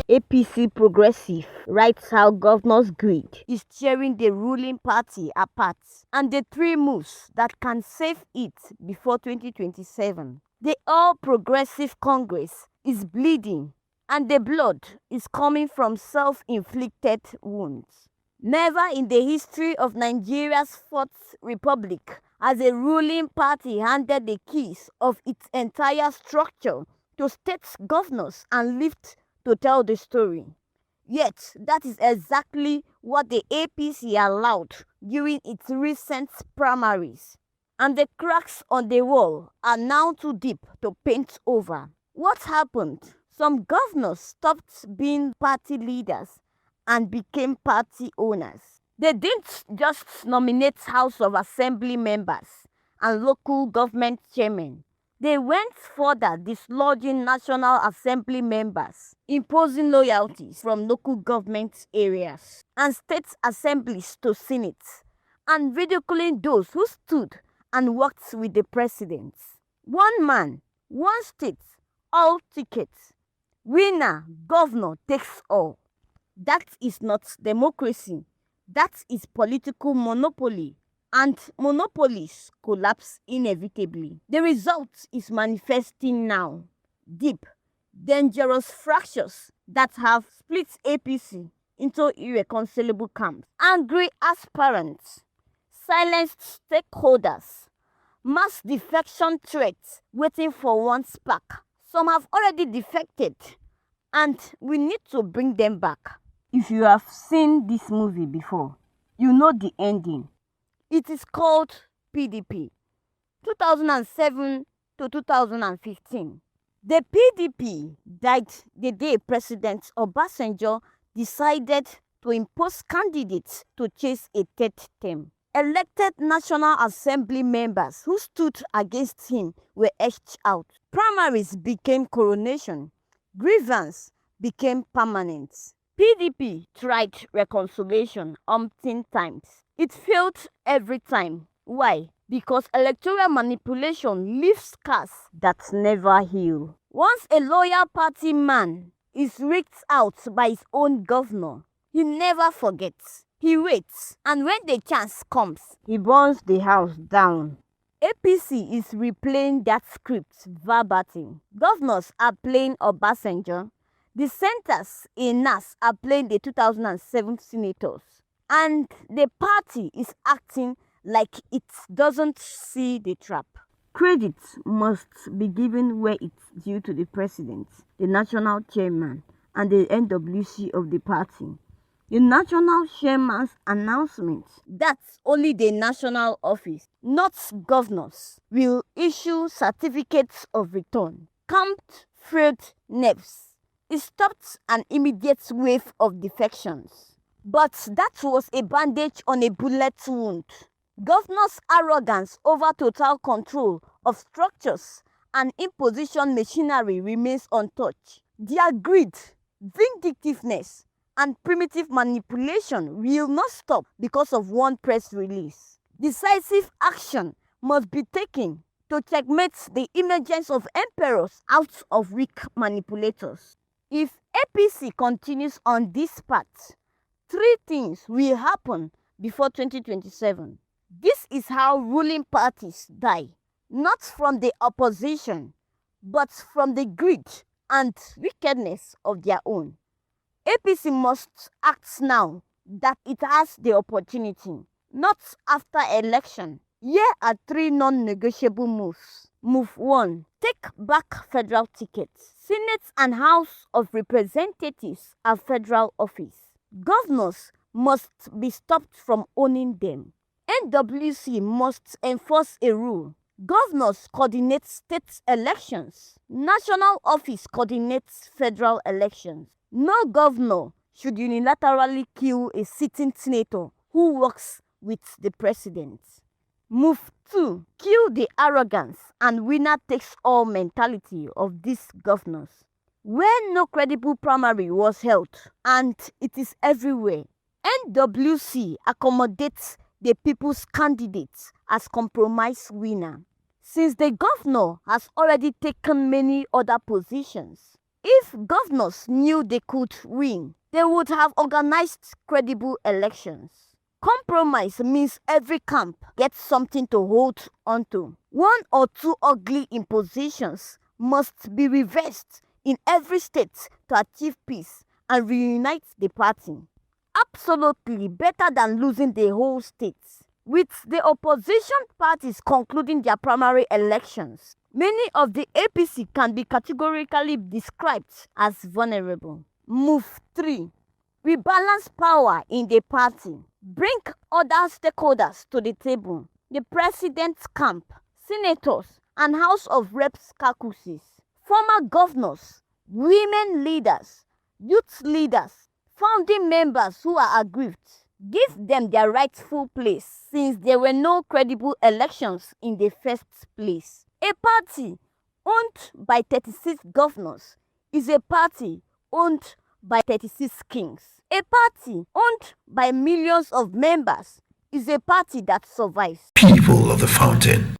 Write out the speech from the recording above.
APC progressive writes how governors' greed is tearing the ruling party apart and the three moves that can save it before 2027. The All Progressive Congress is bleeding and the blood is coming from self-inflicted wounds. Never in the history of Nigeria's Fourth Republic has a ruling party handed the keys of its entire structure to state governors and lived to tell the story. Yet, that is exactly what the APC allowed during its recent primaries. And the cracks on the wall are now too deep to paint over. What happened? Some governors stopped being party leaders and became party owners. They didn't just nominate House of Assembly members and local government chairmen. They went further, dislodging National Assembly members, imposing loyalties from local government areas and state assemblies to Senate, and ridiculing those who stood and worked with the president. One man, one state, all tickets. Winner, governor takes all. That is not democracy. That is political monopoly. And monopolies collapse inevitably. The result is manifesting now. Deep, dangerous fractures that have split APC into irreconcilable camps. Angry aspirants, silenced stakeholders, mass defection threats waiting for one spark. Some have already defected and we need to bring them back. If you have seen this movie before, you know the ending. It is called PDP, 2007 to 2015. The PDP died the day President Obasanjo decided to impose candidates to chase a third term. Elected National Assembly members who stood against him were edged out. Primaries became coronation. Grievance became permanent. PDP tried reconciliation umpteen times. It failed every time. Why? Because electoral manipulation leaves scars that never heal. Once a loyal party man is rigged out by his own governor, he never forgets. He waits, and when the chance comes, he burns the house down. APC is replaying that script verbatim. Governors are playing Obasanjo. The centers in NAS are playing the 2007 senators. And the party is acting like it doesn't see the trap. Credit must be given where it's due to the president, the national chairman, and the NWC of the party. The national chairman's announcement that only the national office, not governors, will issue certificates of return, camped frayed nerves. It stopped an immediate wave of defections. But that was a bandage on a bullet wound. Governors' arrogance over total control of structures and imposition machinery remains untouched. Their greed, vindictiveness, and primitive manipulation will not stop because of one press release. Decisive action must be taken to checkmate the emergence of emperors out of weak manipulators. If APC continues on this path, three things will happen before 2027. This is how ruling parties die, not from the opposition, but from the greed and wickedness of their own. APC must act now that it has the opportunity, not after election. Here are three non-negotiable moves. Move 1. Take back federal tickets. Senate and House of Representatives are federal office. Governors must be stopped from owning them. NWC must enforce a rule. Governors coordinate state elections. National office coordinates federal elections. No governor should unilaterally kill a sitting senator who works with the president. Move 2. Kill the arrogance and winner-takes-all mentality of these governors. When no credible primary was held, and it is everywhere, NWC accommodates the people's candidates as compromise winner. Since the governor has already taken many other positions, If governors knew they could win, they would have organized credible elections. Compromise means every camp gets something to hold onto. One or two ugly impositions must be reversed in every state to achieve peace and reunite the party. Absolutely better than losing the whole state. With the opposition parties concluding their primary elections, many of the APC can be categorically described as vulnerable. Move 3. Rebalance power in the party. Bring other stakeholders to the table. The president's camp, senators, and House of Reps caucuses, former governors, women leaders, youth leaders, founding members who are aggrieved. Give them their rightful place since there were no credible elections in the first place. A party owned by 36 governors is a party owned by 36 kings. A party owned by millions of members is a party that survives. People of the fountain.